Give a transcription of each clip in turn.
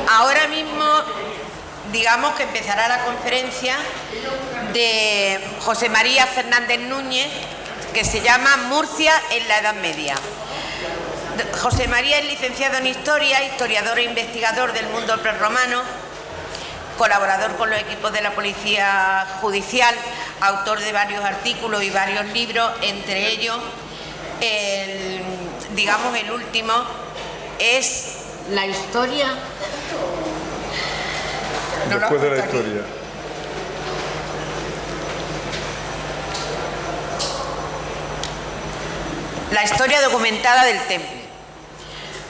Ahora mismo, digamos que empezará la conferencia de José María Fernández Núñez, que se llama Murcia en la Edad Media. José María es licenciado en Historia, historiador e investigador del mundo prerromano, colaborador con los equipos de la Policía Judicial, autor de varios artículos y varios libros, entre ellos, el último es la historia... Después de la historia. La historia documentada del Temple.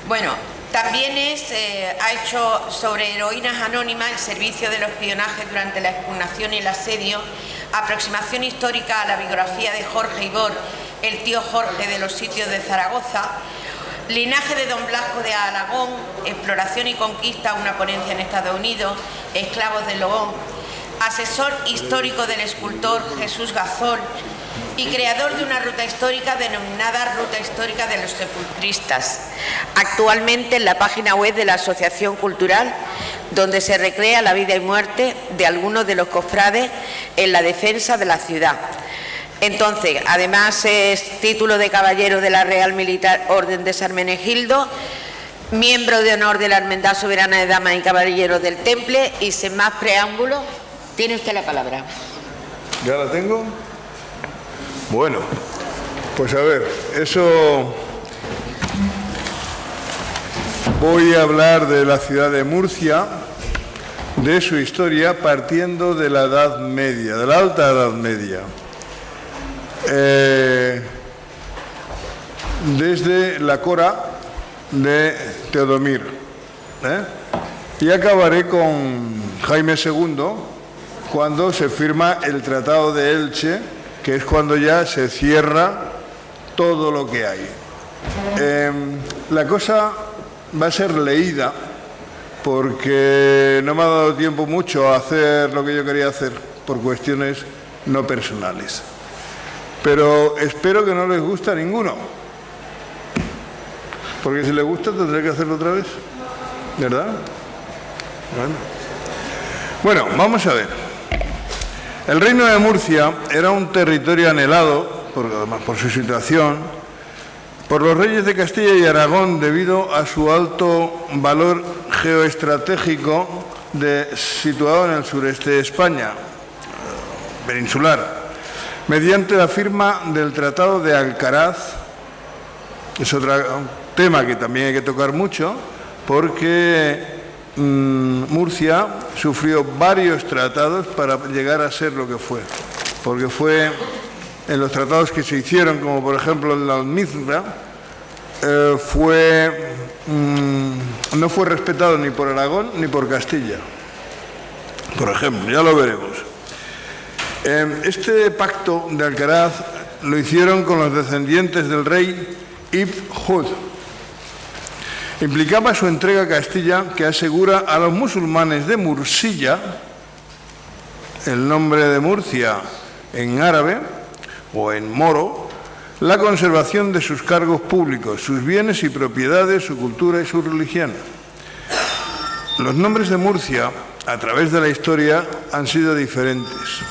Bueno, también ha hecho sobre heroínas anónimas, el servicio de los espionajes durante la expugnación y el asedio, aproximación histórica a la biografía de Jorge Ibor, el tío Jorge de los sitios de Zaragoza, linaje de Don Blasco de Aragón, exploración y conquista, una ponencia en Estados Unidos, esclavos de Lobón, asesor histórico del escultor Jesús Gazol y creador de una ruta histórica denominada Ruta Histórica de los Sepulcristas, actualmente en la página web de la Asociación Cultural, donde se recrea la vida y muerte de algunos de los cofrades en la defensa de la ciudad. Entonces, además es título de caballero de la Real Militar Orden de San Hermenegildo, miembro de honor de la Hermandad Soberana de Damas y Caballeros del Temple, y sin más preámbulos, tiene usted la palabra. ¿Ya la tengo? Bueno, pues a ver, eso... Voy a hablar de la ciudad de Murcia, de su historia, partiendo de la Edad Media, de la Alta Edad Media. Desde la cora de Teodomir. Y acabaré con Jaime II, cuando se firma el Tratado de Elche, que es cuando ya se cierra todo lo que hay. La cosa va a ser leída, porque no me ha dado tiempo mucho a hacer lo que yo quería hacer, por cuestiones no personales. Pero espero que no les guste a ninguno, porque si les gusta tendré que hacerlo otra vez, ¿verdad? Bueno, vamos a ver. El reino de Murcia era un territorio anhelado, además por su situación, por los reyes de Castilla y Aragón debido a su alto valor geoestratégico situado en el sureste de España, peninsular, mediante la firma del Tratado de Alcaraz. Es otro tema que también hay que tocar mucho, porque Murcia sufrió varios tratados para llegar a ser lo que fue, porque fue en los tratados que se hicieron, como por ejemplo en la Almizra, no fue respetado ni por Aragón ni por Castilla, por ejemplo, ya lo veremos. Este pacto de Alcaraz lo hicieron con los descendientes del rey Ibn Hud. Implicaba su entrega a Castilla, que asegura a los musulmanes de Mursilla, el nombre de Murcia en árabe o en moro, la conservación de sus cargos públicos, sus bienes y propiedades, su cultura y su religión. Los nombres de Murcia, a través de la historia, han sido diferentes,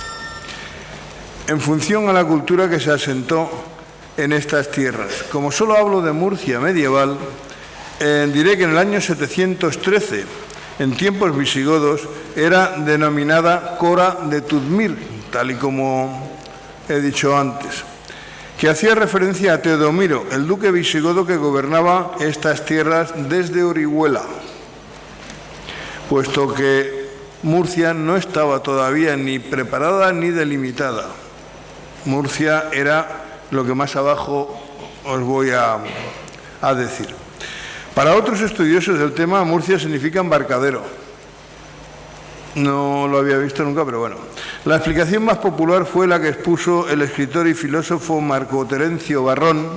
en función a la cultura que se asentó en estas tierras. Como solo hablo de Murcia medieval, diré que en el año 713, en tiempos visigodos, era denominada Cora de Tudmir, tal y como he dicho antes, que hacía referencia a Teodomiro, el duque visigodo que gobernaba estas tierras desde Orihuela, puesto que Murcia no estaba todavía ni preparada ni delimitada. Murcia era lo que más abajo os voy a decir. Para otros estudiosos del tema, Murcia significa embarcadero. No lo había visto nunca, pero bueno. La explicación más popular fue la que expuso el escritor y filósofo Marco Terencio Barrón,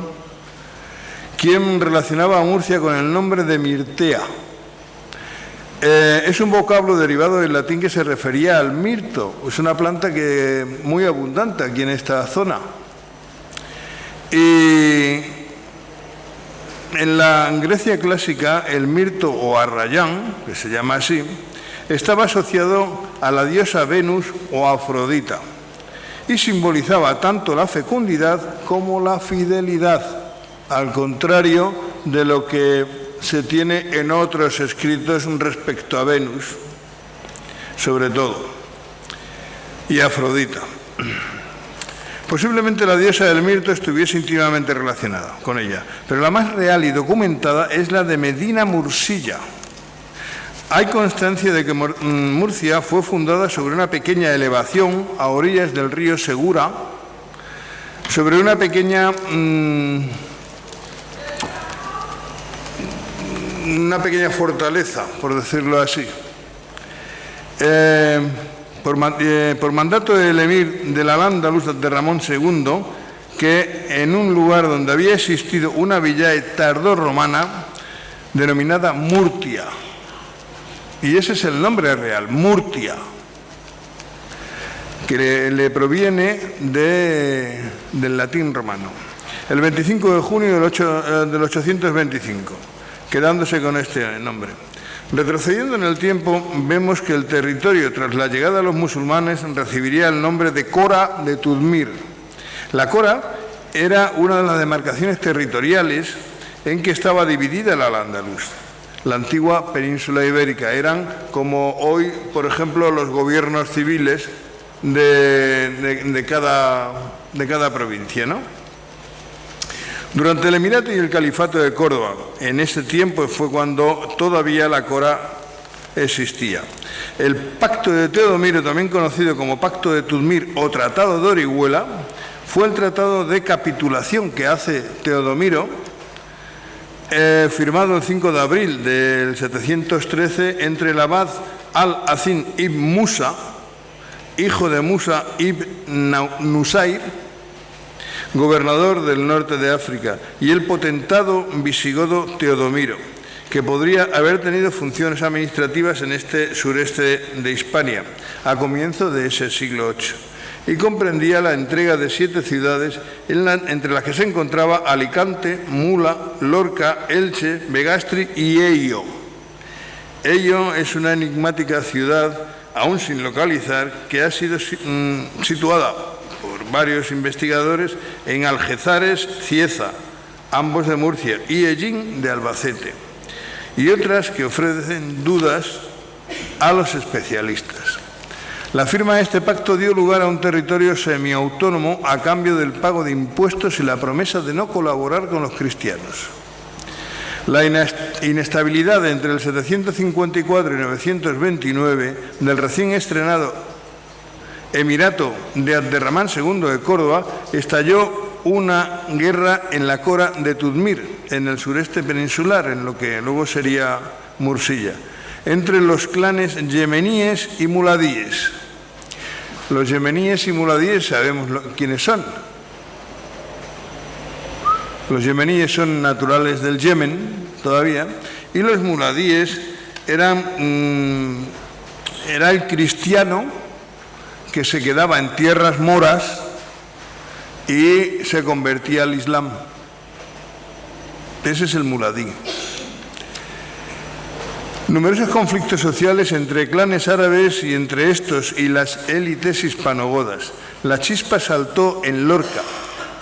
quien relacionaba a Murcia con el nombre de Mirtea. Es un vocablo derivado del latín que se refería al mirto. Es una planta muy abundante aquí en esta zona. Y En la Grecia clásica, el mirto o arrayán, que se llama así, estaba asociado a la diosa Venus o Afrodita y simbolizaba tanto la fecundidad como la fidelidad, al contrario de lo que se tiene en otros escritos respecto a Venus, sobre todo, y Afrodita. Posiblemente la diosa del mirto estuviese íntimamente relacionada con ella, pero la más real y documentada es la de Medina Mursilla. Hay constancia de que Murcia fue fundada sobre una pequeña elevación a orillas del río Segura, sobre una pequeña fortaleza, por decirlo así. Por mandato del emir del Al-Ándalus de Ramón II, que en un lugar donde había existido una villa tardorromana denominada Murtia, y ese es el nombre real, Murtia, que le proviene del latín romano, el 25 de junio del 825, quedándose con este nombre. Retrocediendo en el tiempo, vemos que el territorio, tras la llegada de los musulmanes, recibiría el nombre de Cora de Tudmir. La Cora era una de las demarcaciones territoriales en que estaba dividida el Al-Ándalus. La antigua península ibérica eran como hoy, por ejemplo, los gobiernos civiles de cada provincia, ¿no? Durante el Emirato y el Califato de Córdoba, en ese tiempo fue cuando todavía la Cora existía. El Pacto de Teodomiro, también conocido como Pacto de Tudmir o Tratado de Orihuela, fue el tratado de capitulación que hace Teodomiro, firmado el 5 de abril del 713 entre el abad Al-Azin ibn Musa, hijo de Musa ibn Nusair, gobernador del norte de África, y el potentado visigodo Teodomiro, que podría haber tenido funciones administrativas en este sureste de Hispania a comienzo de ese siglo VIII, y comprendía la entrega de 7 ciudades, entre las que se encontraba Alicante, Mula, Lorca, Elche, Begastri y Eyo. Eyo es una enigmática ciudad, aún sin localizar, que ha sido situada por varios investigadores en Algezares, Cieza, ambos de Murcia, y Ellín de Albacete, y otras que ofrecen dudas a los especialistas. La firma de este pacto dio lugar a un territorio semiautónomo a cambio del pago de impuestos y la promesa de no colaborar con los cristianos. La inestabilidad entre el 754 y 929 del recién estrenado Emirato de Abderramán II de Córdoba estalló una guerra en la Cora de Tudmir, en el sureste peninsular, en lo que luego sería Mursilla, entre los clanes yemeníes y muladíes. Los yemeníes y muladíes sabemos quiénes son. Los yemeníes son naturales del Yemen todavía, y los muladíes era el cristiano que se quedaba en tierras moras y se convertía al Islam. Ese es el muladí. Numerosos conflictos sociales entre clanes árabes y entre estos y las élites hispanogodas. La chispa saltó en Lorca,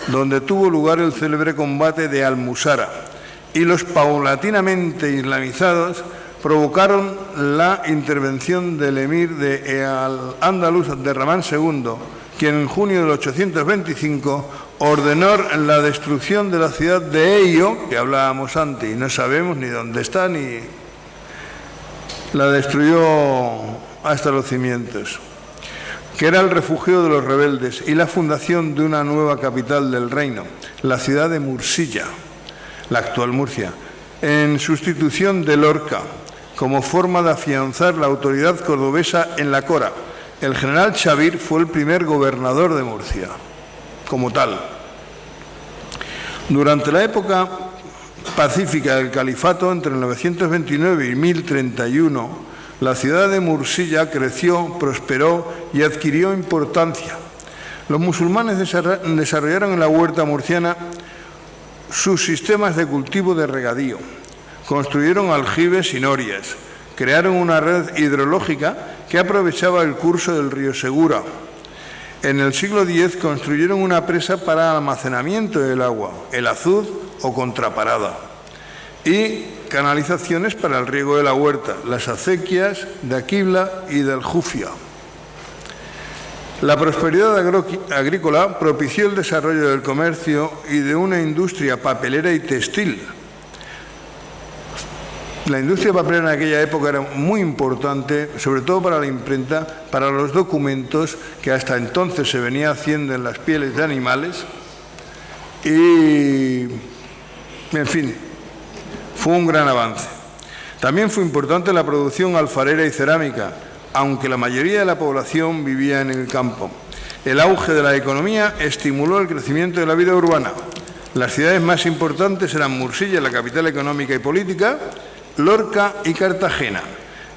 donde tuvo lugar el célebre combate de Almusara, y los paulatinamente islamizados provocaron la intervención del emir de Al-Ándalus Abderramán II, quien en junio del 825 ordenó la destrucción de la ciudad de Eyo, que hablábamos antes, y no sabemos ni dónde está, ni la destruyó hasta los cimientos, que era el refugio de los rebeldes, y la fundación de una nueva capital del reino, la ciudad de Mursilla, la actual Murcia, en sustitución de Lorca, como forma de afianzar la autoridad cordobesa en la Cora. El general Xavír fue el primer gobernador de Murcia, como tal. Durante la época pacífica del califato, entre el 929 y 1031, la ciudad de Mursilla creció, prosperó y adquirió importancia. Los musulmanes desarrollaron en la huerta murciana sus sistemas de cultivo de regadío, construyeron aljibes y norias, crearon una red hidrológica que aprovechaba el curso del río Segura. En el siglo X construyeron una presa para almacenamiento del agua, el Azud o Contraparada, y canalizaciones para el riego de la huerta, las acequias de Aquibla y del Jufia. La prosperidad agrícola propició el desarrollo del comercio y de una industria papelera y textil. La industria papelera en aquella época era muy importante, sobre todo para la imprenta, para los documentos que hasta entonces se venía haciendo en las pieles de animales y, en fin, fue un gran avance. También fue importante la producción alfarera y cerámica, aunque la mayoría de la población vivía en el campo. El auge de la economía estimuló el crecimiento de la vida urbana. Las ciudades más importantes eran Mursilla, la capital económica y política, Lorca y Cartagena.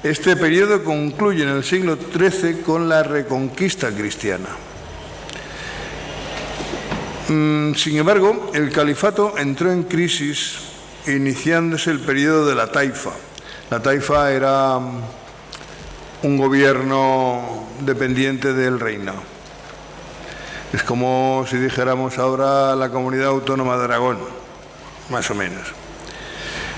Este periodo concluye en el siglo XIII con la Reconquista cristiana. Sin embargo, el califato entró en crisis iniciándose el periodo de la Taifa. La Taifa era un gobierno dependiente del reino. Es como si dijéramos ahora la Comunidad Autónoma de Aragón, más o menos,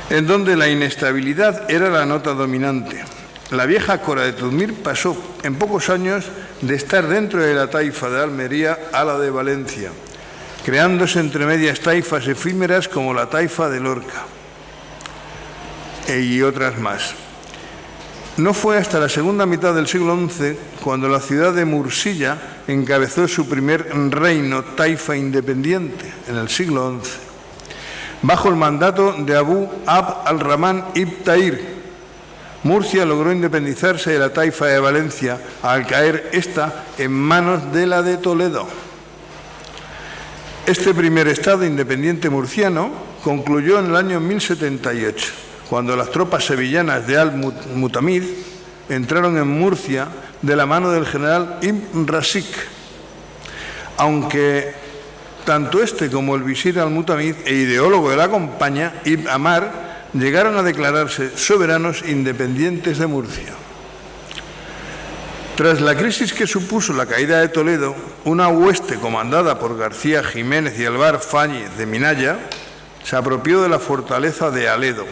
en donde la inestabilidad era la nota dominante. La vieja Cora de Tudmir pasó en pocos años de estar dentro de la taifa de Almería a la de Valencia, creándose entre medias taifas efímeras como la taifa de Lorca y otras más. No fue hasta la segunda mitad del siglo XI cuando la ciudad de Mursilla encabezó su primer reino taifa independiente, en el siglo XI, bajo el mandato de Abu Abd al-Rahman ibn Tahir. Murcia logró independizarse de la taifa de Valencia al caer esta en manos de la de Toledo. Este primer estado independiente murciano concluyó en el año 1078, cuando las tropas sevillanas de al-Mutamid entraron en Murcia de la mano del general Ibn Rasik, aunque tanto este como el visir al-Mutamid e ideólogo de la compañía, Ibn Amar, llegaron a declararse soberanos independientes de Murcia. Tras la crisis que supuso la caída de Toledo, una hueste comandada por García Jiménez y Alvar Fáñez de Minaya se apropió de la fortaleza de Aledo.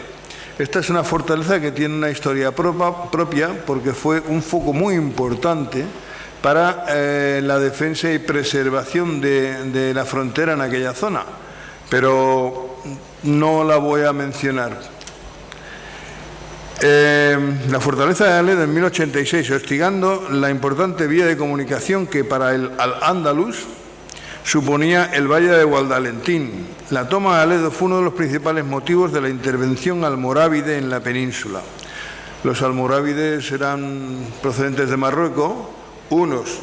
Esta es una fortaleza que tiene una historia propia porque fue un foco muy importante para la defensa y preservación de la frontera en aquella zona, pero no la voy a mencionar. La fortaleza de Aledo en 1086, hostigando la importante vía de comunicación que para el Al-Ándalus suponía el valle de Guadalentín. La toma de Aledo fue uno de los principales motivos de la intervención almorávide en la península. Los almorávides eran procedentes de Marruecos, unos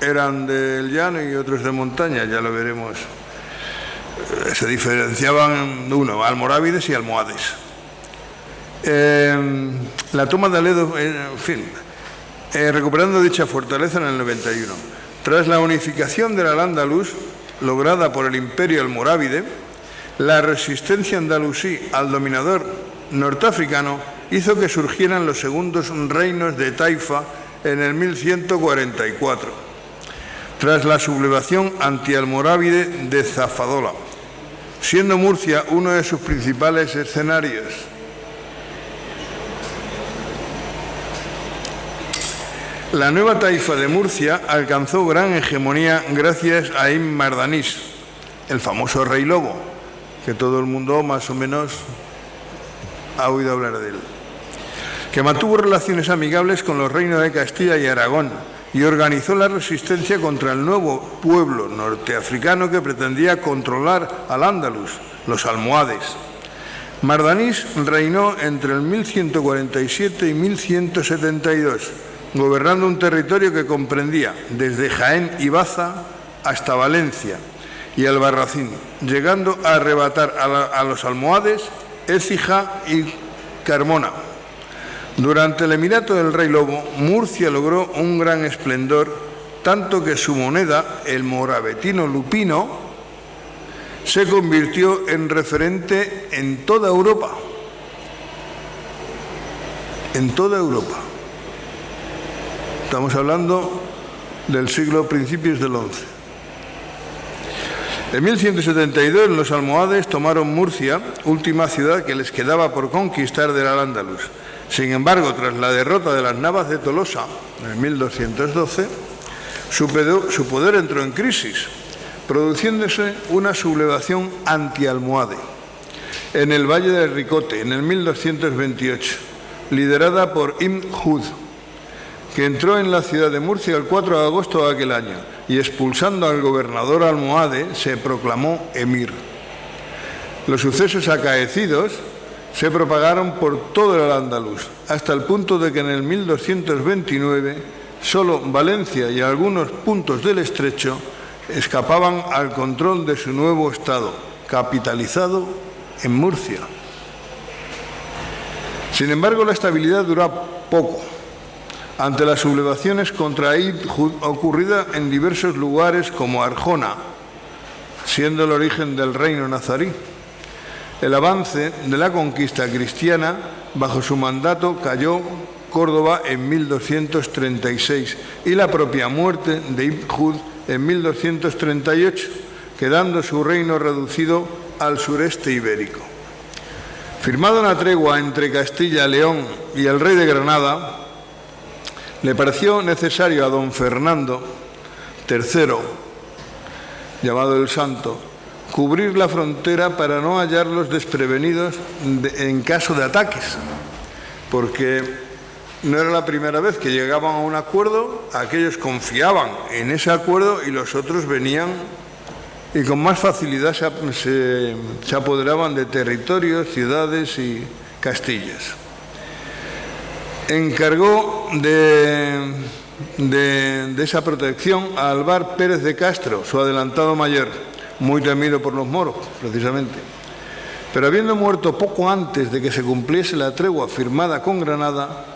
eran del llano y otros de montaña, ya lo veremos. Se diferenciaban almorávides y almohades. La toma de Aledo, en fin, recuperando dicha fortaleza en el 91. Tras la unificación del Al-Ándalus, lograda por el imperio almorávide, la resistencia andalusí al dominador norteafricano hizo que surgieran los segundos reinos de Taifa en el 1144, tras la sublevación antialmorávide de Zafadola, siendo Murcia uno de sus principales escenarios. La nueva taifa de Murcia alcanzó gran hegemonía gracias a Ibn Mardanís, el famoso rey lobo, que todo el mundo más o menos ha oído hablar de él, que mantuvo relaciones amigables con los reinos de Castilla y Aragón y organizó la resistencia contra el nuevo pueblo norteafricano que pretendía controlar al Andalus, los almohades. Mardanís reinó entre el 1147 y 1172, gobernando un territorio que comprendía desde Jaén y Baza hasta Valencia y Albarracín, llegando a arrebatar a los almohades Écija y Carmona. Durante el emirato del Rey Lobo, Murcia logró un gran esplendor, tanto que su moneda, el moravetino lupino, se convirtió en referente en toda Europa. En toda Europa. Estamos hablando del siglo principios del XI. En 1172 los almohades tomaron Murcia, última ciudad que les quedaba por conquistar del Al-Ándalus. Sin embargo, tras la derrota de las Navas de Tolosa en 1212, su poder entró en crisis, produciéndose una sublevación anti-almohade en el Valle del Ricote en el 1228, liderada por Ibn Hud, que entró en la ciudad de Murcia el 4 de agosto de aquel año y, expulsando al gobernador almohade, se proclamó emir. Los sucesos acaecidos se propagaron por todo el Al-Ándalus, hasta el punto de que en el 1229 solo Valencia y algunos puntos del Estrecho escapaban al control de su nuevo estado, capitalizado en Murcia. Sin embargo, la estabilidad duró poco. Ante las sublevaciones contra Ibn Hud ocurridas en diversos lugares como Arjona, siendo el origen del reino nazarí, el avance de la conquista cristiana, bajo su mandato cayó Córdoba en 1236 y la propia muerte de Ibn Hud en 1238, quedando su reino reducido al sureste ibérico. Firmada una tregua entre Castilla, León y el rey de Granada, le pareció necesario a don Fernando III, llamado el Santo, cubrir la frontera para no hallarlos desprevenidos en caso de ataques, porque no era la primera vez que llegaban a un acuerdo, aquellos confiaban en ese acuerdo y los otros venían y con más facilidad se apoderaban de territorios, ciudades y castillas. Encargó de esa protección a Álvar Pérez de Castro, su adelantado mayor, muy temido por los moros, precisamente. Pero habiendo muerto poco antes de que se cumpliese la tregua firmada con Granada,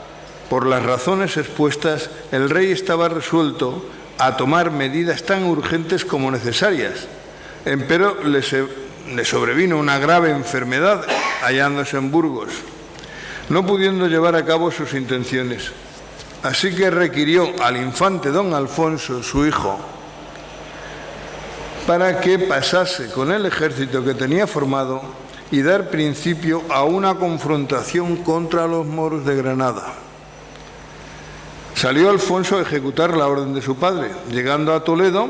por las razones expuestas, el rey estaba resuelto a tomar medidas tan urgentes como necesarias. Empero le sobrevino una grave enfermedad hallándose en Burgos, no pudiendo llevar a cabo sus intenciones. Así que requirió al infante don Alfonso, su hijo, para que pasase con el ejército que tenía formado y dar principio a una confrontación contra los moros de Granada. Salió Alfonso a ejecutar la orden de su padre. Llegando a Toledo,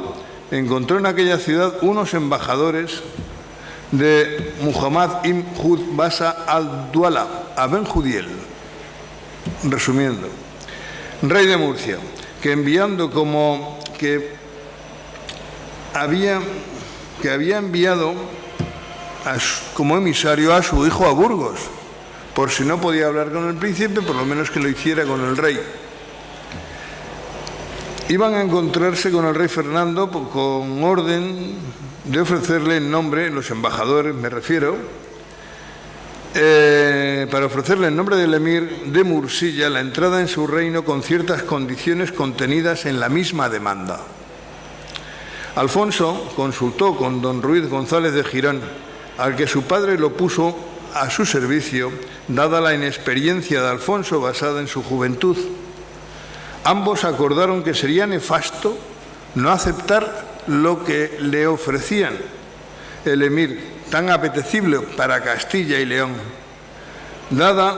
encontró en aquella ciudad unos embajadores de Muhammad ibn Hud Basa al-Duala, a Ben Judiel, resumiendo, rey de Murcia, que enviando había enviado como emisario a su hijo a Burgos, por si no podía hablar con el príncipe, por lo menos que lo hiciera con el rey. Iban a encontrarse con el rey Fernando con orden de ofrecerle en nombre, los embajadores me refiero, para ofrecerle en nombre del emir de Mursilla la entrada en su reino con ciertas condiciones contenidas en la misma demanda. Alfonso consultó con don Ruiz González de Girón, al que su padre lo puso a su servicio, dada la inexperiencia de Alfonso basada en su juventud. Ambos acordaron que sería nefasto no aceptar lo que le ofrecían el emir, tan apetecible para Castilla y León, dada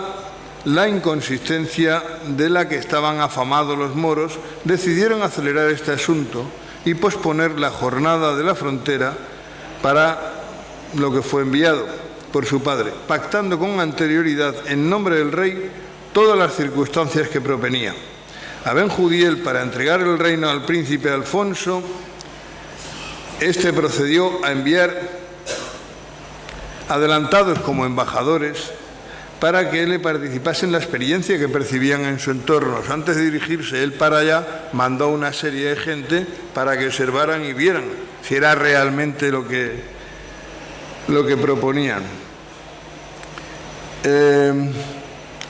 la inconsistencia de la que estaban afamados los moros. Decidieron acelerar este asunto y posponer la jornada de la frontera para lo que fue enviado por su padre, pactando con anterioridad en nombre del rey todas las circunstancias que proponía. A Ben Judiel, para entregar el reino al príncipe Alfonso, este procedió a enviar adelantados como embajadores para que le participasen la experiencia que percibían en su entorno. Antes de dirigirse él para allá, mandó una serie de gente para que observaran y vieran si era realmente lo que proponían.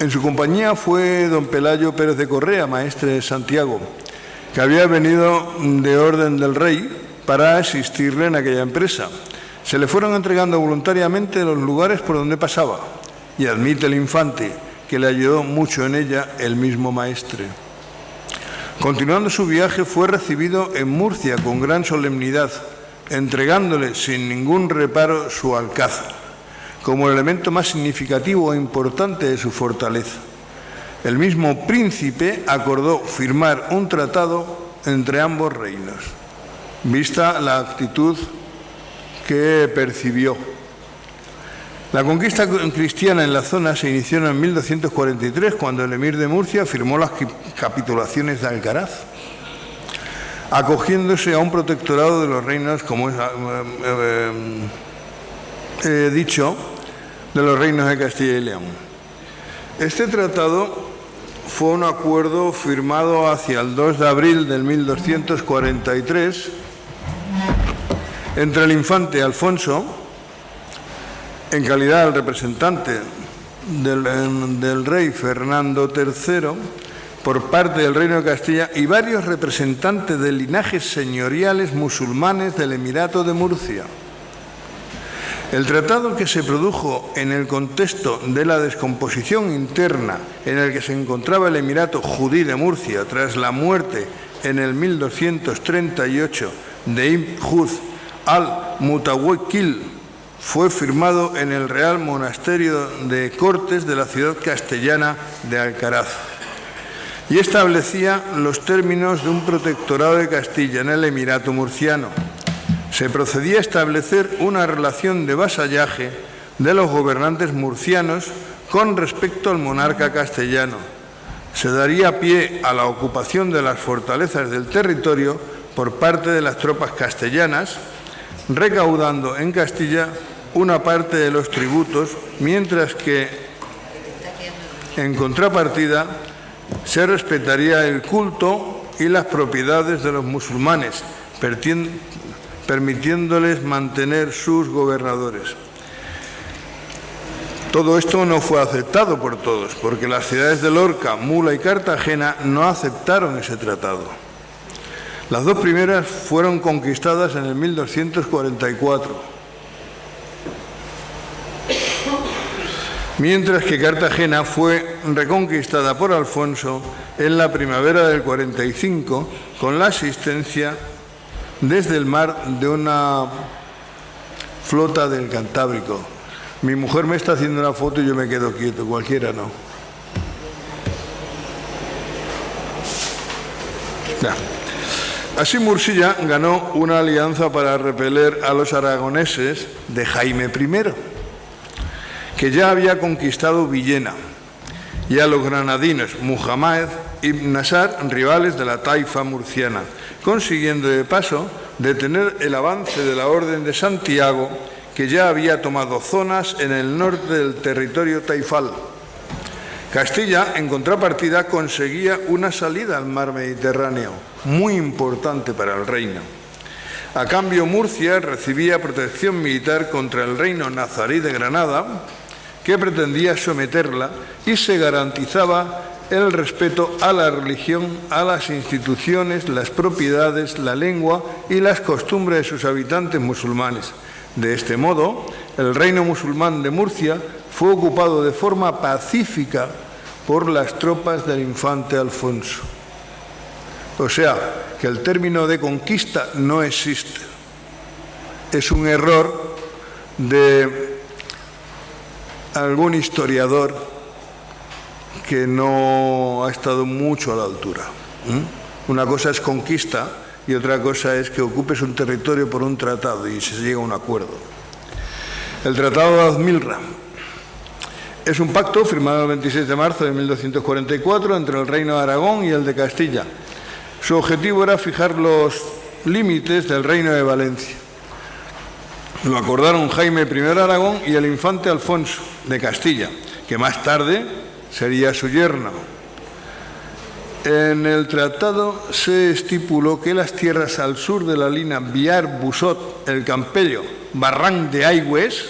En su compañía fue don Pelayo Pérez de Correa, maestre de Santiago, que había venido de orden del rey para asistirle en aquella empresa. se le fueron entregando voluntariamente los lugares por donde pasaba, y admite el infante que le ayudó mucho en ella el mismo maestre. Continuando su viaje, fue recibido en Murcia con gran solemnidad, entregándole sin ningún reparo su alcázar, como el elemento más significativo e importante de su fortaleza. El mismo príncipe acordó firmar un tratado entre ambos reinos, vista la actitud que percibió. La conquista cristiana en la zona se inició en 1243, cuando el emir de Murcia firmó las capitulaciones de Alcaraz, acogiéndose a un protectorado de los reinos, como he dicho, de los reinos de Castilla y León. Este tratado fue un acuerdo firmado hacia el 2 de abril del 1243 entre el infante Alfonso, en calidad de representante del rey Fernando III, por parte del Reino de Castilla, y varios representantes de linajes señoriales musulmanes del Emirato de Murcia. El tratado, que se produjo en el contexto de la descomposición interna en el que se encontraba el Emirato Judí de Murcia tras la muerte en el 1238 de Ibn Hud al-Mutawakkil, fue firmado en el Real Monasterio de Cortes de la ciudad castellana de Alcaraz y establecía los términos de un protectorado de Castilla en el Emirato murciano. Se procedía a establecer una relación de vasallaje de los gobernantes murcianos con respecto al monarca castellano. Se daría pie a la ocupación de las fortalezas del territorio por parte de las tropas castellanas, recaudando en Castilla una parte de los tributos, mientras que, en contrapartida, se respetaría el culto y las propiedades de los musulmanes, permitiéndoles mantener sus gobernadores. Todo esto no fue aceptado por todos, porque las ciudades de Lorca, Mula y Cartagena no aceptaron ese tratado. Las dos primeras fueron conquistadas en el 1244. Mientras que Cartagena fue reconquistada por Alfonso en la primavera del 45 con la asistencia desde el mar de una flota del Cantábrico. Mi mujer me está haciendo una foto y yo me quedo quieto, cualquiera no. Ya. Así Mursilla ganó una alianza para repeler a los aragoneses de Jaime I, que ya había conquistado Villena, y a los granadinos Muhammad ibn Nasar, rivales de la taifa murciana, consiguiendo de paso detener el avance de la Orden de Santiago, que ya había tomado zonas en el norte del territorio taifal. Castilla, en contrapartida, conseguía una salida al mar Mediterráneo, muy importante para el reino. A cambio, Murcia recibía protección militar contra el reino nazarí de Granada, que pretendía someterla, y se garantizaba el respeto a la religión, a las instituciones, las propiedades, la lengua y las costumbres de sus habitantes musulmanes. De este modo, el reino musulmán de Murcia fue ocupado de forma pacífica por las tropas del infante Alfonso. O sea, que el término de conquista no existe. Es un error de algún historiador que no ha estado mucho a la altura. Una cosa es conquista y otra cosa es que ocupes un territorio por un tratado y se llega a un acuerdo. El Tratado de Azmilra es un pacto firmado el 26 de marzo de 1244 entre el Reino de Aragón y el de Castilla. Su objetivo era fijar los límites del Reino de Valencia. Lo acordaron Jaime I de Aragón y el infante Alfonso de Castilla, que más tarde sería su yerno. En el tratado se estipuló que las tierras al sur de la línea Biar-Busot, El Campello, Barranc de Aigües,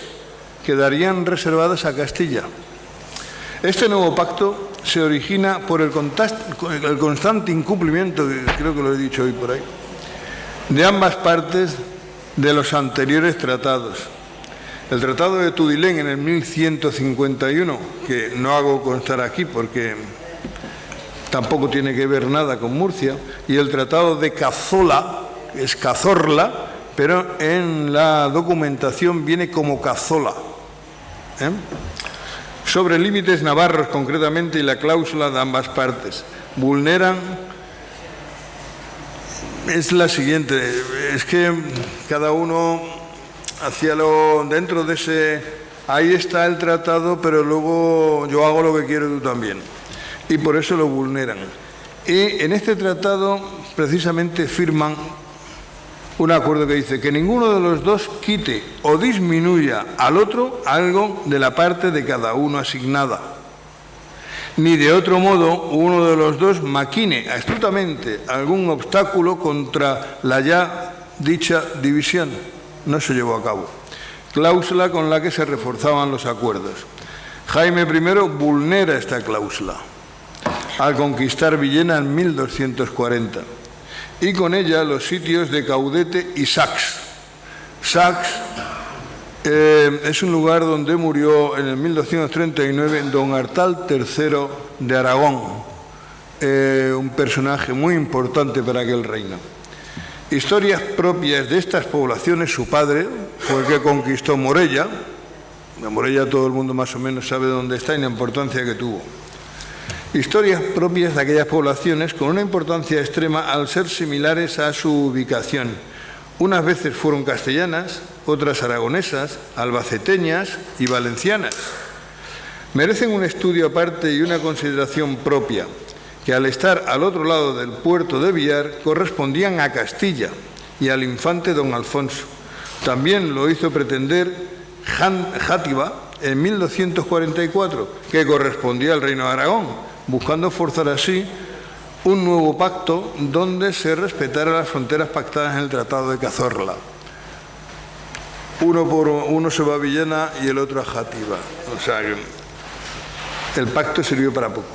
quedarían reservadas a Castilla. Este nuevo pacto se origina por el constante incumplimiento, que creo que lo he dicho hoy por ahí, de ambas partes de los anteriores tratados. El Tratado de Tudilén en el 1151, que no hago constar aquí porque tampoco tiene que ver nada con Murcia, y el Tratado de Cazola, es Cazorla, pero en la documentación viene como Cazola. Sobre límites navarros concretamente y la cláusula de ambas partes. Vulneran, es la siguiente, es que cada uno hacía lo dentro de ese, ahí está el tratado, pero luego yo hago lo que quiero, tú también. Y por eso lo vulneran. Y en este tratado precisamente firman un acuerdo que dice que ninguno de los dos quite o disminuya al otro algo de la parte de cada uno asignada, ni de otro modo uno de los dos maquine astutamente algún obstáculo contra la ya dicha división. No se llevó a cabo. Cláusula con la que se reforzaban los acuerdos. Jaime I vulnera esta cláusula al conquistar Villena en 1240 y con ella los sitios de Caudete y Sax. Sax es un lugar donde murió en el 1239 don Artal III de Aragón, un personaje muy importante para aquel reino. Historias propias de estas poblaciones, su padre fue el que conquistó Morella. Morella todo el mundo más o menos sabe dónde está y la importancia que tuvo. Historias propias de aquellas poblaciones con una importancia extrema al ser similares a su ubicación. Unas veces fueron castellanas, otras aragonesas, albaceteñas y valencianas. Merecen un estudio aparte y una consideración propia, que al estar al otro lado del puerto de Villar correspondían a Castilla y al infante don Alfonso. También lo hizo pretender Játiva en 1244, que correspondía al reino de Aragón, buscando forzar así un nuevo pacto donde se respetaran las fronteras pactadas en el Tratado de Cazorla. Uno se va a Villena y el otro a Játiva. O sea, el pacto sirvió para poco.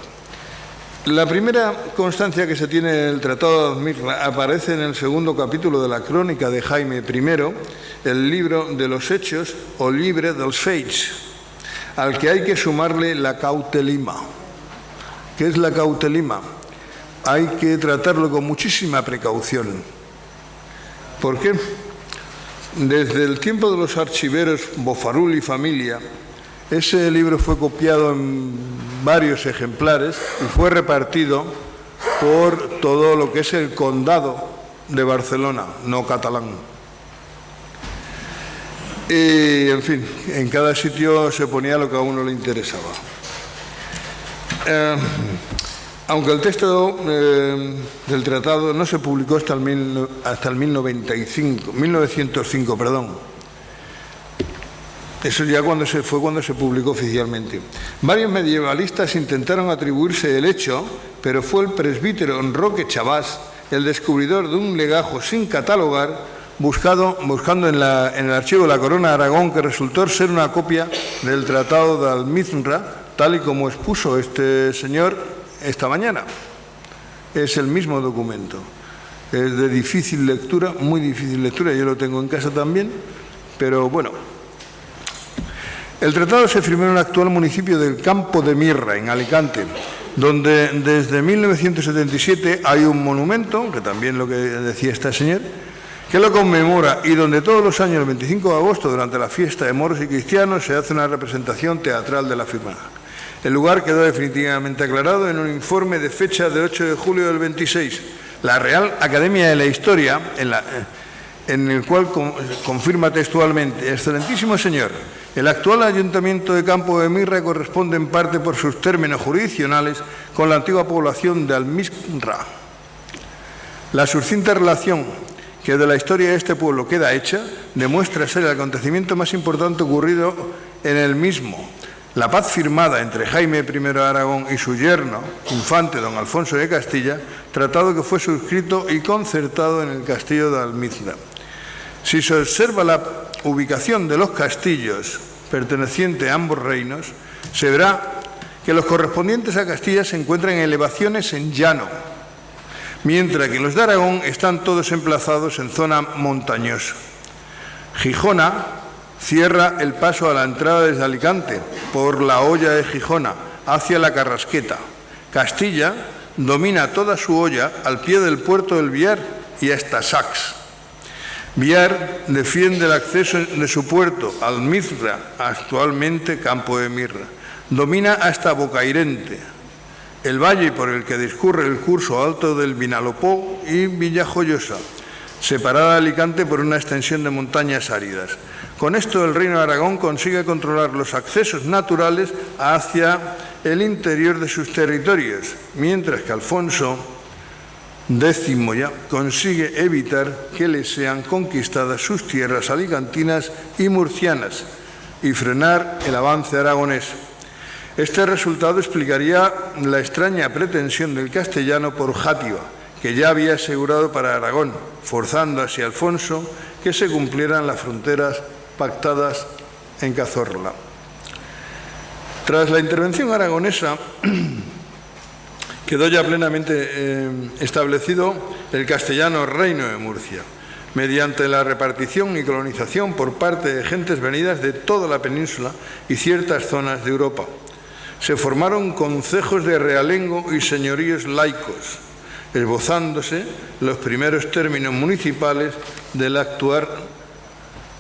La primera constancia que se tiene en el Tratado de Mirra aparece en el segundo capítulo de la crónica de Jaime I, el libro de los Hechos o Libre dels Fets, al que hay que sumarle la cautelima. ¿Qué es la cautelima? Hay que tratarlo con muchísima precaución. ¿Por qué? Desde el tiempo de los archiveros Bofarul y familia, ese libro fue copiado en varios ejemplares y fue repartido por todo lo que es el condado de Barcelona, no catalán. Y, en fin, en cada sitio se ponía lo que a uno le interesaba. Aunque el texto del tratado no se publicó hasta el 1905, Eso ya fue cuando se publicó oficialmente. Varios medievalistas intentaron atribuirse el hecho, pero fue el presbítero Roque Chavás, el descubridor de un legajo sin catalogar, buscando en el archivo de la Corona de Aragón, que resultó ser una copia del Tratado de Almizra, tal y como expuso este señor esta mañana. Es el mismo documento. Es de difícil lectura, muy difícil lectura, yo lo tengo en casa también, pero bueno. El tratado se firmó en el actual municipio del Campo de Mirra, en Alicante, donde desde 1977 hay un monumento, que también lo que decía este señor, que lo conmemora y donde todos los años, el 25 de agosto, durante la fiesta de moros y cristianos, se hace una representación teatral de la firma. El lugar quedó definitivamente aclarado en un informe de fecha de 8 de julio del 26. La Real Academia de la Historia, en el cual confirma textualmente: excelentísimo señor, el actual ayuntamiento de Campo de Mirra corresponde en parte por sus términos jurisdiccionales con la antigua población de Almizra. La sucinta relación que de la historia de este pueblo queda hecha demuestra ser el acontecimiento más importante ocurrido en el mismo. La paz firmada entre Jaime I de Aragón y su yerno, infante don Alfonso de Castilla, tratado que fue suscrito y concertado en el castillo de Almizra. Si se observa la ubicación de los castillos pertenecientes a ambos reinos, se verá que los correspondientes a Castilla se encuentran en elevaciones en llano, mientras que los de Aragón están todos emplazados en zona montañosa. Gijona cierra el paso a la entrada desde Alicante por la hoya de Gijona hacia la Carrasqueta. Castilla domina toda su hoya al pie del puerto del Biar y hasta Sax. Biar defiende el acceso de su puerto al Mirra, actualmente Campo de Mirra. Domina hasta Bocairente, el valle por el que discurre el curso alto del Vinalopó y Villajoyosa, separada de Alicante por una extensión de montañas áridas. Con esto el Reino de Aragón consigue controlar los accesos naturales hacia el interior de sus territorios, mientras que Alfonso X ya consigue evitar que le sean conquistadas sus tierras alicantinas y murcianas y frenar el avance aragonés. Este resultado explicaría la extraña pretensión del castellano por Játiva, que ya había asegurado para Aragón, forzando así a Alfonso que se cumplieran las fronteras pactadas en Cazorla. Tras la intervención aragonesa, quedó ya plenamente establecido el castellano Reino de Murcia, mediante la repartición y colonización por parte de gentes venidas de toda la península y ciertas zonas de Europa. Se formaron concejos de realengo y señoríos laicos, esbozándose los primeros términos municipales de la actual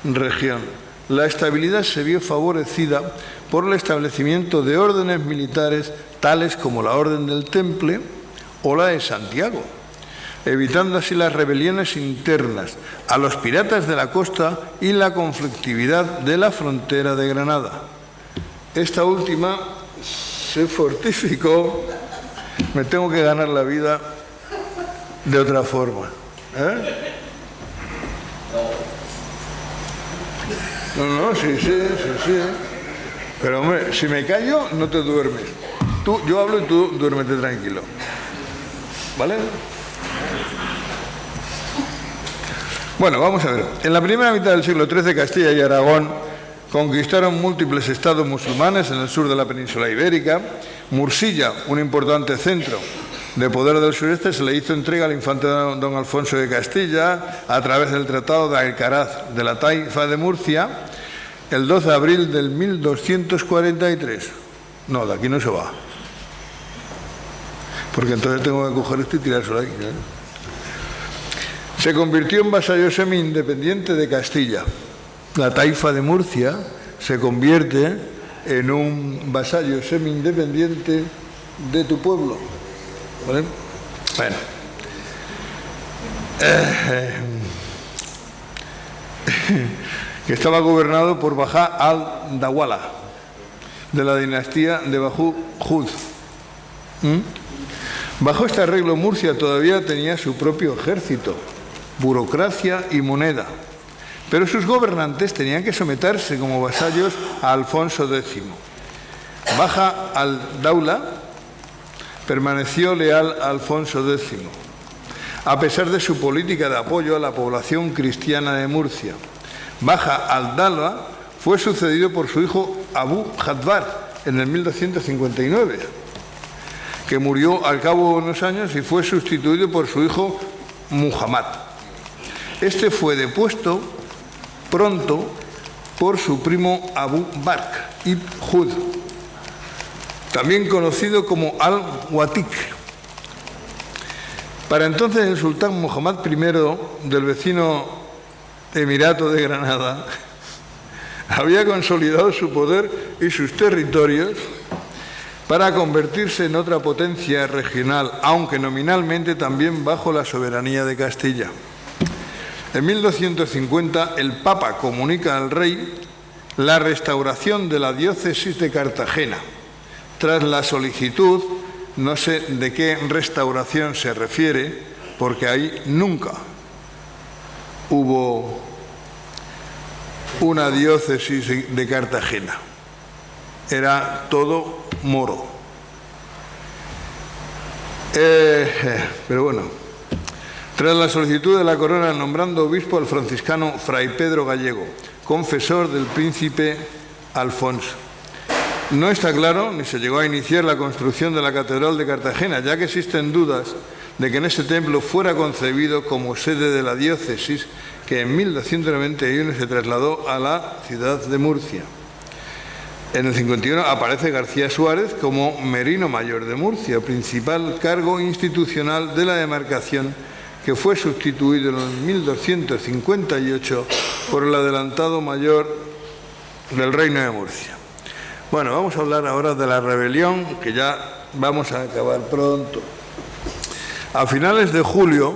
región. La estabilidad se vio favorecida por el establecimiento de órdenes militares tales como la Orden del Temple o la de Santiago, evitando así las rebeliones internas, a los piratas de la costa y la conflictividad de la frontera de Granada. Esta última se fortificó. Me tengo que ganar la vida de otra forma. No, sí. Pero, hombre, si me callo, no te duermes. Yo hablo y tú duérmete tranquilo. ¿Vale? Bueno, vamos a ver. En la primera mitad del siglo XIII, Castilla y Aragón conquistaron múltiples estados musulmanes en el sur de la península ibérica. Mursilla, un importante centro de poder del sureste, se le hizo entrega al infante don Alfonso de Castilla a través del Tratado de Alcaraz de la Taifa de Murcia el 12 de abril del 1243. No, de aquí no se va. Porque entonces tengo que coger esto y tirárselo ahí. Se convirtió en vasallo semi-independiente de Castilla. La Taifa de Murcia se convierte en un vasallo semi-independiente de tu pueblo. ¿Vale? Bueno. Que estaba gobernado por Bajá al-Dawala, de la dinastía de Bajú Jud. Bajo este arreglo, Murcia todavía tenía su propio ejército, burocracia y moneda, pero sus gobernantes tenían que someterse como vasallos a Alfonso X. Bajá al-Dawla permaneció leal a Alfonso X, a pesar de su política de apoyo a la población cristiana de Murcia. Bajá al-Dawla fue sucedido por su hijo Abu Jadbar en el 1259, que murió al cabo de unos años y fue sustituido por su hijo Muhammad. Este fue depuesto pronto por su primo Abu Bakr ibn Hud, también conocido como al-Watik. Para entonces el sultán Muhammad I del vecino Emirato de Granada había consolidado su poder y sus territorios para convertirse en otra potencia regional, aunque nominalmente también bajo la soberanía de Castilla. En 1250 el Papa comunica al rey la restauración de la diócesis de Cartagena. Tras la solicitud, no sé de qué restauración se refiere, porque ahí nunca hubo una diócesis de Cartagena. Era todo moro. Pero bueno, tras la solicitud de la corona nombrando obispo al franciscano Fray Pedro Gallego, confesor del príncipe Alfonso. No está claro ni se llegó a iniciar la construcción de la Catedral de Cartagena, ya que existen dudas de que en este templo fuera concebido como sede de la diócesis, que en 1291 se trasladó a la ciudad de Murcia. En el 51 aparece García Suárez como merino mayor de Murcia, principal cargo institucional de la demarcación, que fue sustituido en 1258 por el adelantado mayor del Reino de Murcia. Bueno, vamos a hablar ahora de la rebelión, que ya vamos a acabar pronto. A finales de julio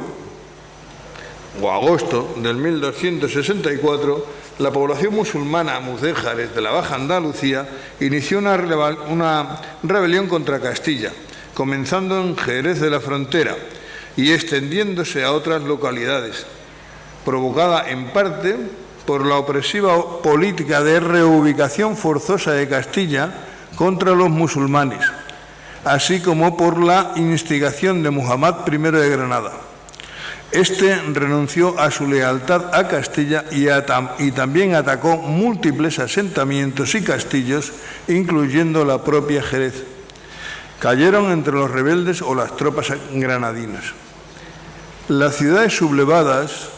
o agosto del 1264, la población musulmana mudéjares de la Baja Andalucía inició una rebelión contra Castilla, comenzando en Jerez de la Frontera y extendiéndose a otras localidades, provocada en parte por la opresiva política de reubicación forzosa de Castilla contra los musulmanes, así como por la instigación de Muhammad I de Granada. Este renunció a su lealtad a Castilla y también atacó múltiples asentamientos y castillos, incluyendo la propia Jerez. Cayeron entre los rebeldes o las tropas granadinas. Las ciudades sublevadas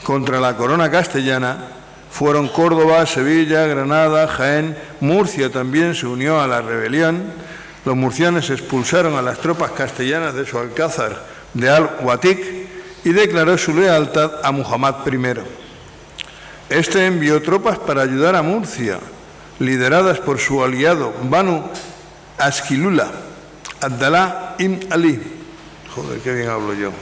contra la corona castellana fueron Córdoba, Sevilla, Granada, Jaén. Murcia también se unió a la rebelión. Los murcianos expulsaron a las tropas castellanas de su alcázar de Al-Watik y declaró su lealtad a Muhammad I. Este envió tropas para ayudar a Murcia, lideradas por su aliado Banu Asquilula, Abdalá ibn Ali. Joder, qué bien hablo yo.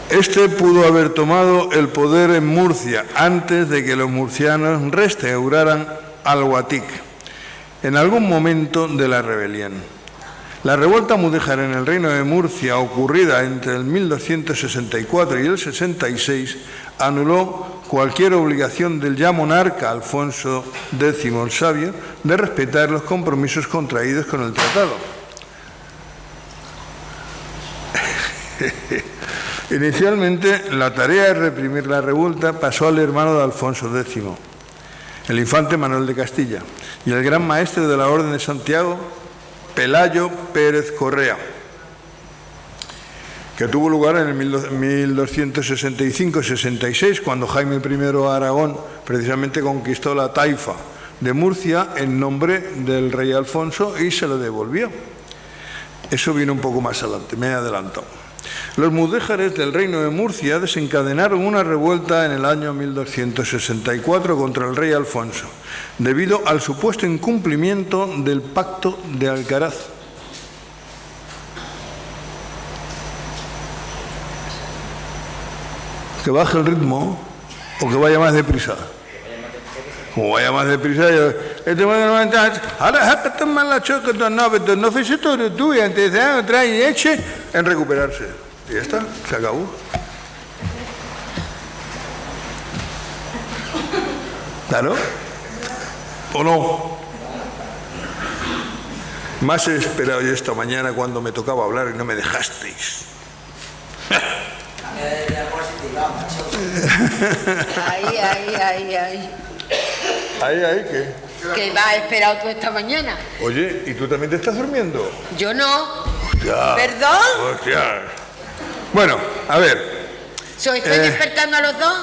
Este pudo haber tomado el poder en Murcia antes de que los murcianos restauraran Al-Watik en algún momento de la rebelión. La revuelta mudéjar en el reino de Murcia, ocurrida entre el 1264 y el 66, anuló cualquier obligación del ya monarca Alfonso X el Sabio de respetar los compromisos contraídos con el tratado. Inicialmente, la tarea de reprimir la revuelta pasó al hermano de Alfonso X, el infante Manuel de Castilla, y el gran maestre de la Orden de Santiago, Pelayo Pérez Correa, que tuvo lugar en el 1265-66, cuando Jaime I de Aragón precisamente conquistó la taifa de Murcia en nombre del rey Alfonso y se lo devolvió. Eso vino un poco más adelante, me he adelantado. Los mudéjares del reino de Murcia desencadenaron una revuelta en el año 1264 contra el rey Alfonso, debido al supuesto incumplimiento del pacto de Alcaraz. Que baje el ritmo o que vaya más deprisa. Como vaya más deprisa, en recuperarse. Y ya está, se acabó. ¿Claro? ¿O no? Más he esperado yo esta mañana cuando me tocaba hablar y no me dejasteis. Ahí, ¿qué? ¿Qué vas a esperar tú esta mañana? Oye, ¿y tú también te estás durmiendo? Yo no. Ya. ¿Perdón? Hostia. Bueno, a ver. ¿Estoy despertando a los dos?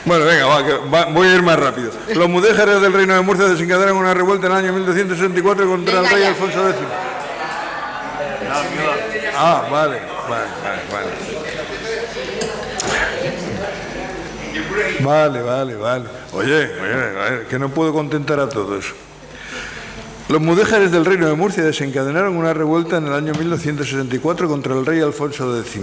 Bueno, venga, voy a ir más rápido. Los mudéjares del reino de Murcia desencadenaron una revuelta en el año 1264 contra el rey Alfonso X. Ah, vale. Vale. Oye, que no puedo contentar a todos. Los mudéjares del reino de Murcia desencadenaron una revuelta en el año 1264 contra el rey Alfonso X.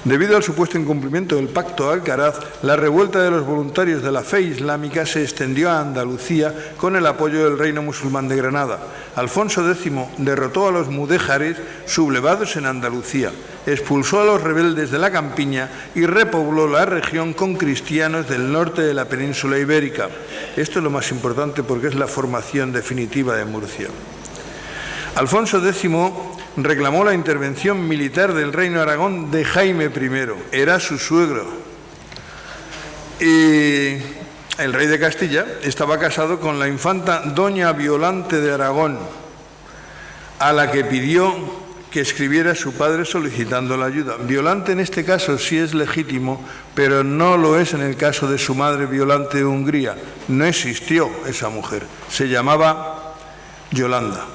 Debido al supuesto incumplimiento del pacto de Alcaraz, la revuelta de los voluntarios de la fe islámica se extendió a Andalucía con el apoyo del reino musulmán de Granada. Alfonso X derrotó a los mudéjares sublevados en Andalucía, expulsó a los rebeldes de la campiña y repobló la región con cristianos del norte de la península ibérica. Esto es lo más importante porque es la formación definitiva de Murcia. Alfonso X reclamó la intervención militar del reino de Aragón de Jaime I, era su suegro. Y el rey de Castilla estaba casado con la infanta Doña Violante de Aragón. a la que pidió que escribiera su padre solicitando la ayuda. Violante en este caso sí es legítimo, pero no lo es en el caso de su madre Violante de Hungría. No existió esa mujer, se llamaba Yolanda.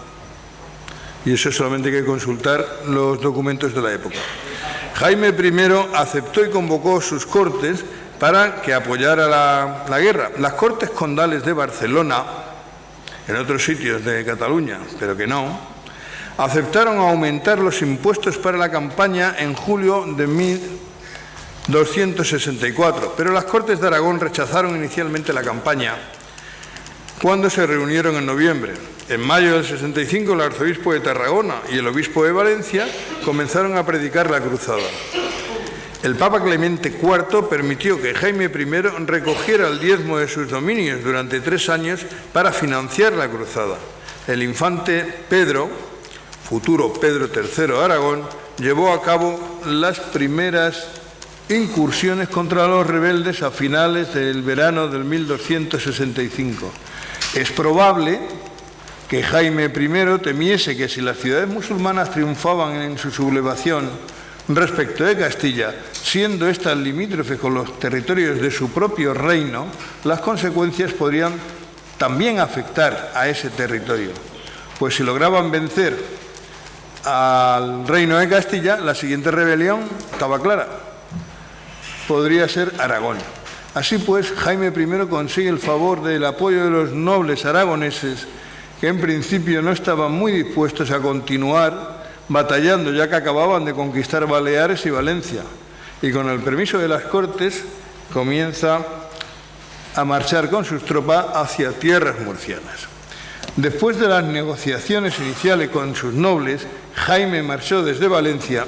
Y eso solamente hay que consultar los documentos de la época. Jaime I aceptó y convocó sus cortes para que apoyara la guerra. Las Cortes Condales de Barcelona, en otros sitios de Cataluña, pero que no, aceptaron aumentar los impuestos para la campaña en julio de 1264, pero las Cortes de Aragón rechazaron inicialmente la campaña cuando se reunieron en noviembre. En mayo del 65, el arzobispo de Tarragona y el obispo de Valencia comenzaron a predicar la cruzada. El Papa Clemente IV permitió que Jaime I recogiera el diezmo de sus dominios durante 3 años para financiar la cruzada. El infante Pedro, futuro Pedro III de Aragón, llevó a cabo las primeras incursiones contra los rebeldes a finales del verano del 1265. Es probable que Jaime I temiese que si las ciudades musulmanas triunfaban en su sublevación respecto de Castilla, siendo estas limítrofes con los territorios de su propio reino, las consecuencias podrían también afectar a ese territorio. Pues si lograban vencer al reino de Castilla, la siguiente rebelión estaba clara. Podría ser Aragón. Así pues, Jaime I consigue el favor del apoyo de los nobles aragoneses, que en principio no estaban muy dispuestos a continuar batallando, ya que acababan de conquistar Baleares y Valencia, y con el permiso de las Cortes comienza a marchar con sus tropas hacia tierras murcianas. Después de las negociaciones iniciales con sus nobles, Jaime marchó desde Valencia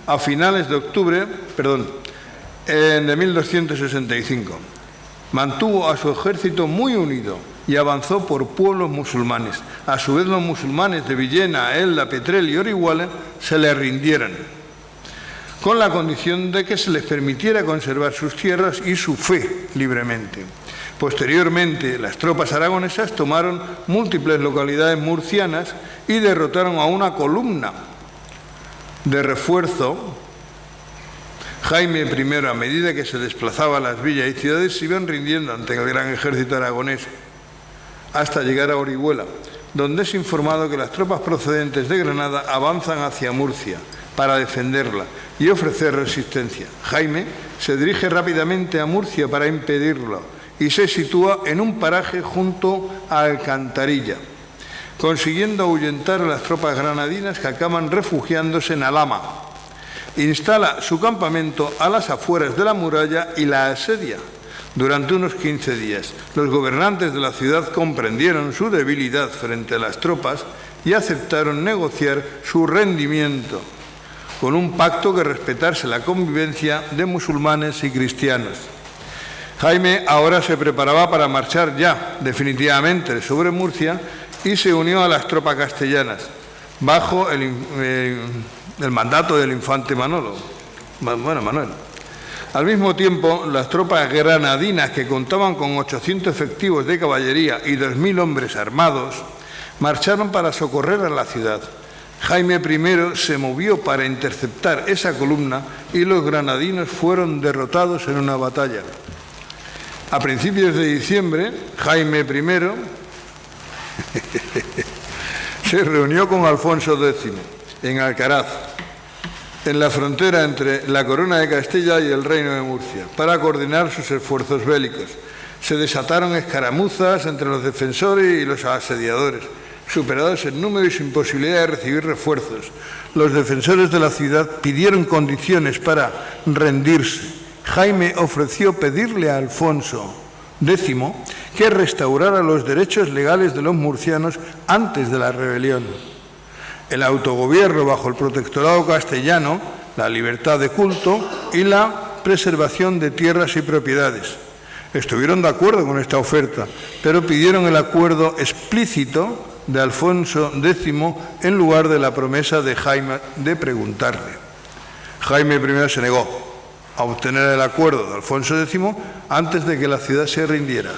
a finales de octubre de 1265. Mantuvo a su ejército muy unido y avanzó por pueblos musulmanes. A su vez, los musulmanes de Villena, Elda, Petrel y Orihuela se le rindieran, con la condición de que se les permitiera conservar sus tierras y su fe libremente. Posteriormente, las tropas aragonesas tomaron múltiples localidades murcianas y derrotaron a una columna de refuerzo. Jaime I, a medida que se desplazaba a las villas y ciudades, se iban rindiendo ante el gran ejército aragonés, hasta llegar a Orihuela, donde es informado que las tropas procedentes de Granada avanzan hacia Murcia para defenderla y ofrecer resistencia. Jaime se dirige rápidamente a Murcia para impedirlo y se sitúa en un paraje junto a Alcantarilla, consiguiendo ahuyentar a las tropas granadinas que acaban refugiándose en Alhama. Instala su campamento a las afueras de la muralla y la asedia durante unos 15 días. Los gobernantes de la ciudad comprendieron su debilidad frente a las tropas y aceptaron negociar su rendimiento, con un pacto que respetase la convivencia de musulmanes y cristianos. Jaime ahora se preparaba para marchar ya definitivamente sobre Murcia y se unió a las tropas castellanas bajo el mandato del infante Manuel. Al mismo tiempo, las tropas granadinas, que contaban con 800 efectivos de caballería y 2.000 hombres armados, marcharon para socorrer a la ciudad. Jaime I se movió para interceptar esa columna y los granadinos fueron derrotados en una batalla. A principios de diciembre, Jaime I se reunió con Alfonso X en Alcaraz, en la frontera entre la Corona de Castilla y el Reino de Murcia, para coordinar sus esfuerzos bélicos. Se desataron escaramuzas entre los defensores y los asediadores, superados en número y sin posibilidad de recibir refuerzos. Los defensores de la ciudad pidieron condiciones para rendirse. Jaime ofreció pedirle a Alfonso X que restaurara los derechos legales de los murcianos antes de la rebelión: el autogobierno bajo el protectorado castellano, la libertad de culto y la preservación de tierras y propiedades. Estuvieron de acuerdo con esta oferta, pero pidieron el acuerdo explícito de Alfonso X en lugar de la promesa de Jaime de preguntarle. Jaime I se negó a obtener el acuerdo de Alfonso X antes de que la ciudad se rindiera.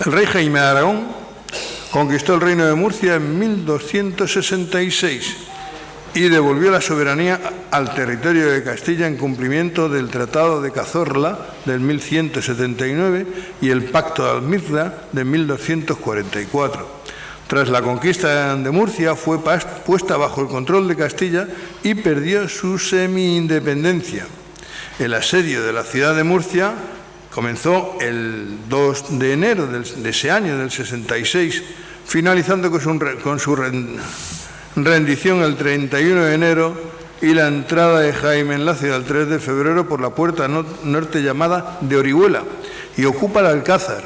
El rey Jaime de Aragón Conquistó el reino de Murcia en 1266 y devolvió la soberanía al territorio de Castilla en cumplimiento del Tratado de Cazorla del 1179 y el Pacto de Almirda de 1244. Tras la conquista de Murcia fue puesta bajo el control de Castilla y perdió su semi-independencia. El asedio de la ciudad de Murcia comenzó el 2 de enero de ese año, del 66, finalizando con su rendición el 31 de enero y la entrada de Jaime en la ciudad el 3 de febrero por la puerta norte llamada de Orihuela, y ocupa el alcázar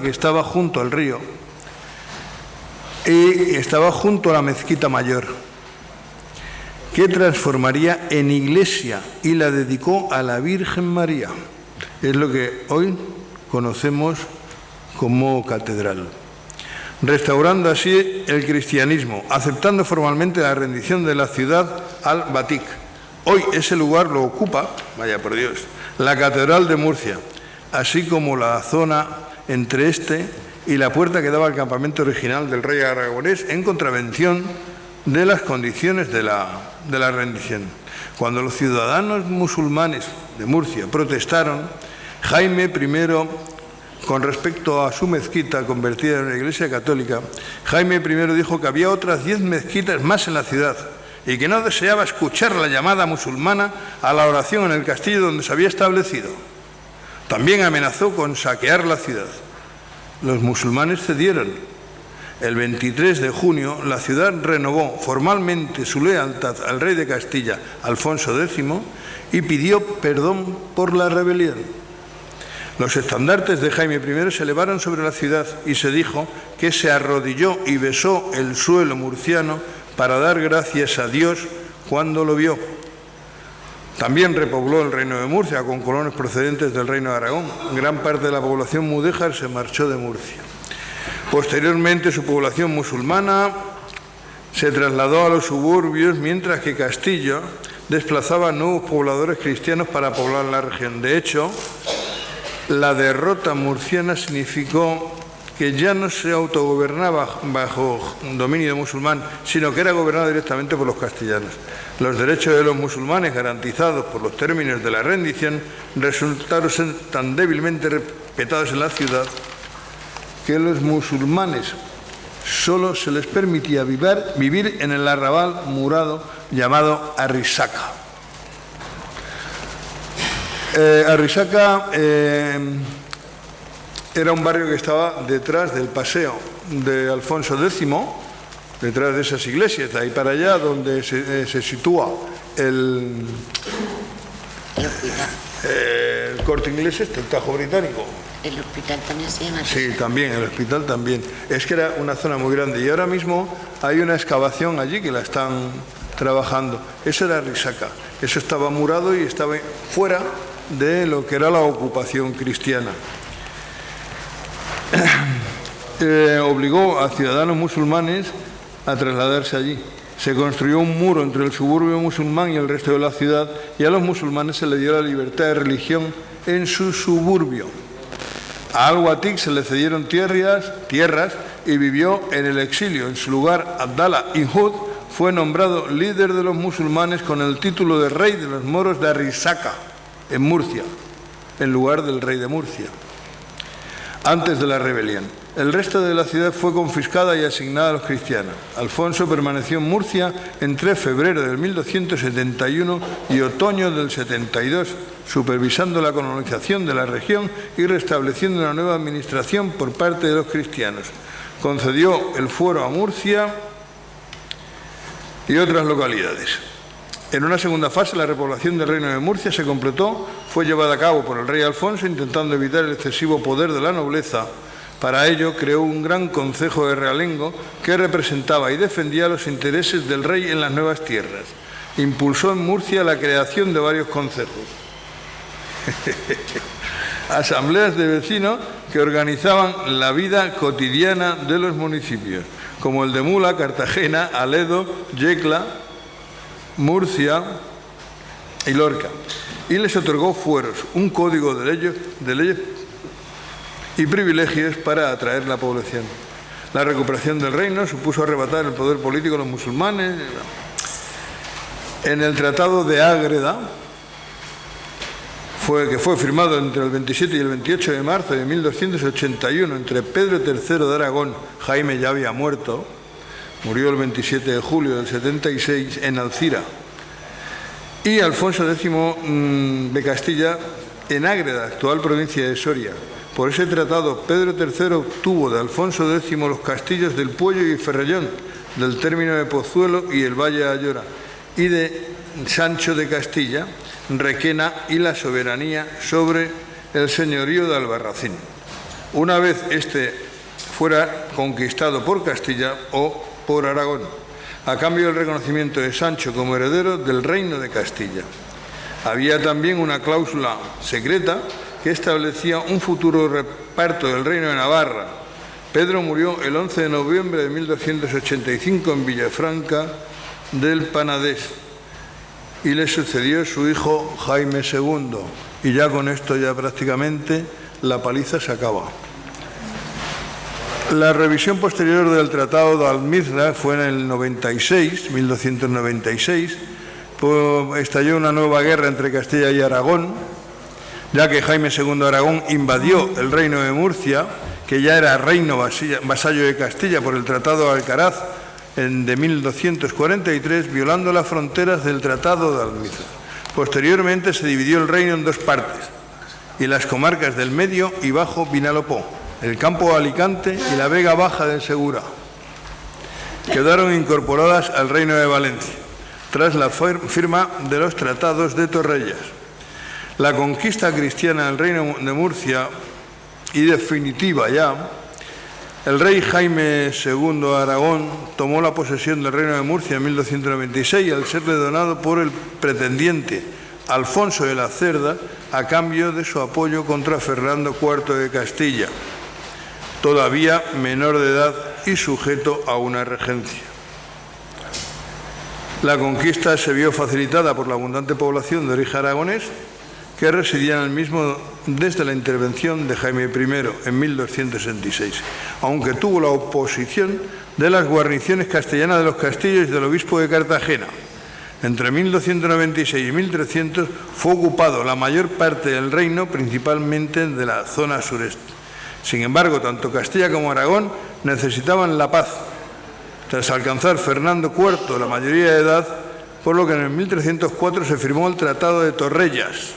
que estaba junto al río y estaba junto a la mezquita mayor, que transformaría en iglesia y la dedicó a la Virgen María. Es lo que hoy conocemos como catedral, restaurando así el cristianismo, aceptando formalmente la rendición de la ciudad al Batik. Hoy ese lugar lo ocupa, vaya por Dios, la Catedral de Murcia, así como la zona entre este y la puerta que daba al campamento original del rey aragonés, en contravención de las condiciones de la rendición. Cuando los ciudadanos musulmanes de Murcia protestaron, Jaime I, con respecto a su mezquita convertida en una iglesia católica, Jaime I dijo que había otras 10 mezquitas más en la ciudad y que no deseaba escuchar la llamada musulmana a la oración en el castillo donde se había establecido. También amenazó con saquear la ciudad. Los musulmanes cedieron. El 23 de junio, la ciudad renovó formalmente su lealtad al rey de Castilla, Alfonso X, y pidió perdón por la rebelión. Los estandartes de Jaime I se elevaron sobre la ciudad y se dijo que se arrodilló y besó el suelo murciano para dar gracias a Dios cuando lo vio. También repobló el reino de Murcia con colonos procedentes del reino de Aragón. Gran parte de la población mudéjar se marchó de Murcia. Posteriormente, su población musulmana se trasladó a los suburbios, mientras que Castillo desplazaba nuevos pobladores cristianos para poblar la región. De hecho, la derrota murciana significó que ya no se autogobernaba bajo dominio musulmán, sino que era gobernado directamente por los castellanos. Los derechos de los musulmanes, garantizados por los términos de la rendición, resultaron ser tan débilmente respetados en la ciudad que los musulmanes solo se les permitía vivir en el arrabal murado llamado Arrisaka. Arrisaka era un barrio que estaba detrás del paseo de Alfonso X, detrás de esas iglesias, de ahí para allá donde se sitúa el Corte Inglés, el Tajo Británico. ¿El hospital también se llama? Sí, también, el hospital también. Es que era una zona muy grande y ahora mismo hay una excavación allí que la están trabajando. Eso era Arrisaka. Eso estaba murado y estaba fuera de lo que era la ocupación cristiana. Obligó a ciudadanos musulmanes a trasladarse allí. Se construyó un muro entre el suburbio musulmán y el resto de la ciudad, y a los musulmanes se les dio la libertad de religión en su suburbio. A Al-Watik se le cedieron tierras y vivió en el exilio. En su lugar, Abdallah ibn Hud fue nombrado líder de los musulmanes con el título de rey de los moros de Arrisaka, en Murcia, en lugar del rey de Murcia, antes de la rebelión. El resto de la ciudad fue confiscada y asignada a los cristianos. Alfonso permaneció en Murcia entre febrero del 1271 y otoño del 72, supervisando la colonización de la región y restableciendo una nueva administración por parte de los cristianos. Concedió el fuero a Murcia y otras localidades. En una segunda fase, la repoblación del reino de Murcia se completó, fue llevada a cabo por el rey Alfonso, intentando evitar el excesivo poder de la nobleza. Para ello, creó un gran concejo de realengo que representaba y defendía los intereses del rey en las nuevas tierras. Impulsó en Murcia la creación de varios concejos. Asambleas de vecinos que organizaban la vida cotidiana de los municipios, como el de Mula, Cartagena, Aledo, Yecla, Murcia y Lorca, y les otorgó fueros, un código de leyes y privilegios para atraer la población. La recuperación del reino supuso arrebatar el poder político a los musulmanes. En el Tratado de Ágreda, que fue firmado entre el 27 y el 28 de marzo de 1281 entre Pedro III de Aragón, Jaime ya había muerto, murió el 27 de julio del 76 en Alcira, y Alfonso X de Castilla en Ágreda, actual provincia de Soria. Por ese tratado, Pedro III obtuvo de Alfonso X los castillos del Puello y Ferrellón, del término de Pozuelo y el Valle de Ayora, y de Sancho de Castilla, Requena y la soberanía sobre el señorío de Albarracín, una vez éste fuera conquistado por Castilla o por Aragón, a cambio del reconocimiento de Sancho como heredero del reino de Castilla. Había también una cláusula secreta que establecía un futuro reparto del reino de Navarra. Pedro murió el 11 de noviembre de 1285 en Villafranca del Panadés, y le sucedió su hijo Jaime II. Y ya con esto ya prácticamente la paliza se acaba. La revisión posterior del Tratado de Almizra fue en el 1296, pues estalló una nueva guerra entre Castilla y Aragón, ya que Jaime II de Aragón invadió el reino de Murcia, que ya era reino vasallo de Castilla por el Tratado de Alcaraz, de 1243, violando las fronteras del Tratado de Almizra. Posteriormente se dividió el reino en dos partes, y las comarcas del Medio y Bajo Vinalopó, el campo de Alicante y la Vega Baja del Segura, quedaron incorporadas al reino de Valencia, tras la firma de los tratados de Torrellas. La conquista cristiana del reino de Murcia, y definitiva ya, el rey Jaime II de Aragón tomó la posesión del reino de Murcia en 1296 al serle donado por el pretendiente Alfonso de la Cerda a cambio de su apoyo contra Fernando IV de Castilla, todavía menor de edad y sujeto a una regencia. La conquista se vio facilitada por la abundante población de origen aragonés que residía en el mismo desde la intervención de Jaime I en 1266, aunque tuvo la oposición de las guarniciones castellanas de los castillos y del obispo de Cartagena. Entre 1296 y 1300 fue ocupado la mayor parte del reino, principalmente de la zona sureste. Sin embargo, tanto Castilla como Aragón necesitaban la paz, tras alcanzar Fernando IV la mayoría de edad, por lo que en el 1304 se firmó el Tratado de Torrellas,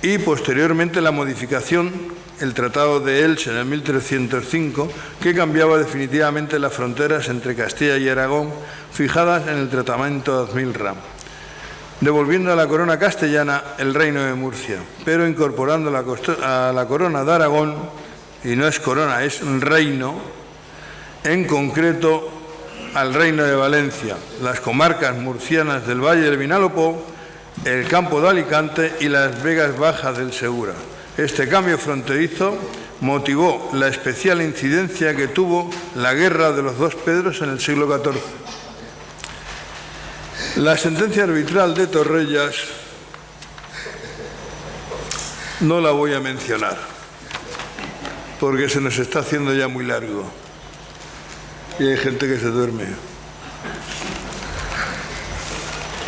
y posteriormente la modificación, el Tratado de Elche en el 1305, que cambiaba definitivamente las fronteras entre Castilla y Aragón, fijadas en el Tratamiento de Almizra, devolviendo a la corona castellana el reino de Murcia, pero incorporando a la corona de Aragón, y no es corona, es reino, en concreto al reino de Valencia, las comarcas murcianas del Valle del Vinalopó, el campo de Alicante y las Vegas Bajas del Segura. Este cambio fronterizo motivó la especial incidencia que tuvo la Guerra de los Dos Pedros en el siglo XIV. La sentencia arbitral de Torrellas no la voy a mencionar, porque se nos está haciendo ya muy largo y hay gente que se duerme.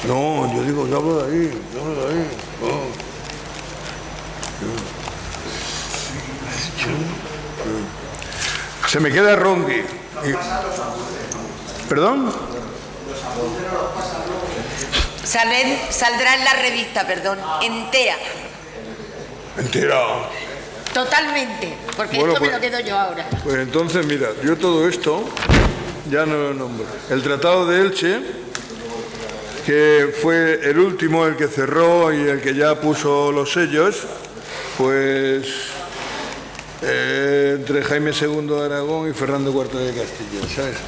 No, yo digo, yo hablo de ahí, No. Se me queda Ronqui. ¿Perdón? Saldrá en la revista, entera. ¿Entera? Totalmente, porque Bueno, esto pues, me lo quedo yo ahora. Pues entonces, mira, yo todo esto ya no lo nombro. El Tratado de Elche, que fue el último, el que cerró y el que ya puso los sellos, pues entre Jaime II de Aragón y Fernando IV de Castilla, ¿sabes?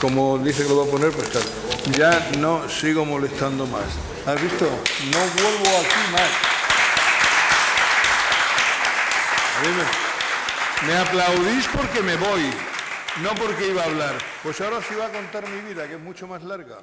Como dice que lo va a poner, pues claro, ya no sigo molestando más. ¿Has visto? No vuelvo aquí más. Me aplaudís porque me voy, no porque iba a hablar. Pues ahora sí va a contar mi vida, que es mucho más larga.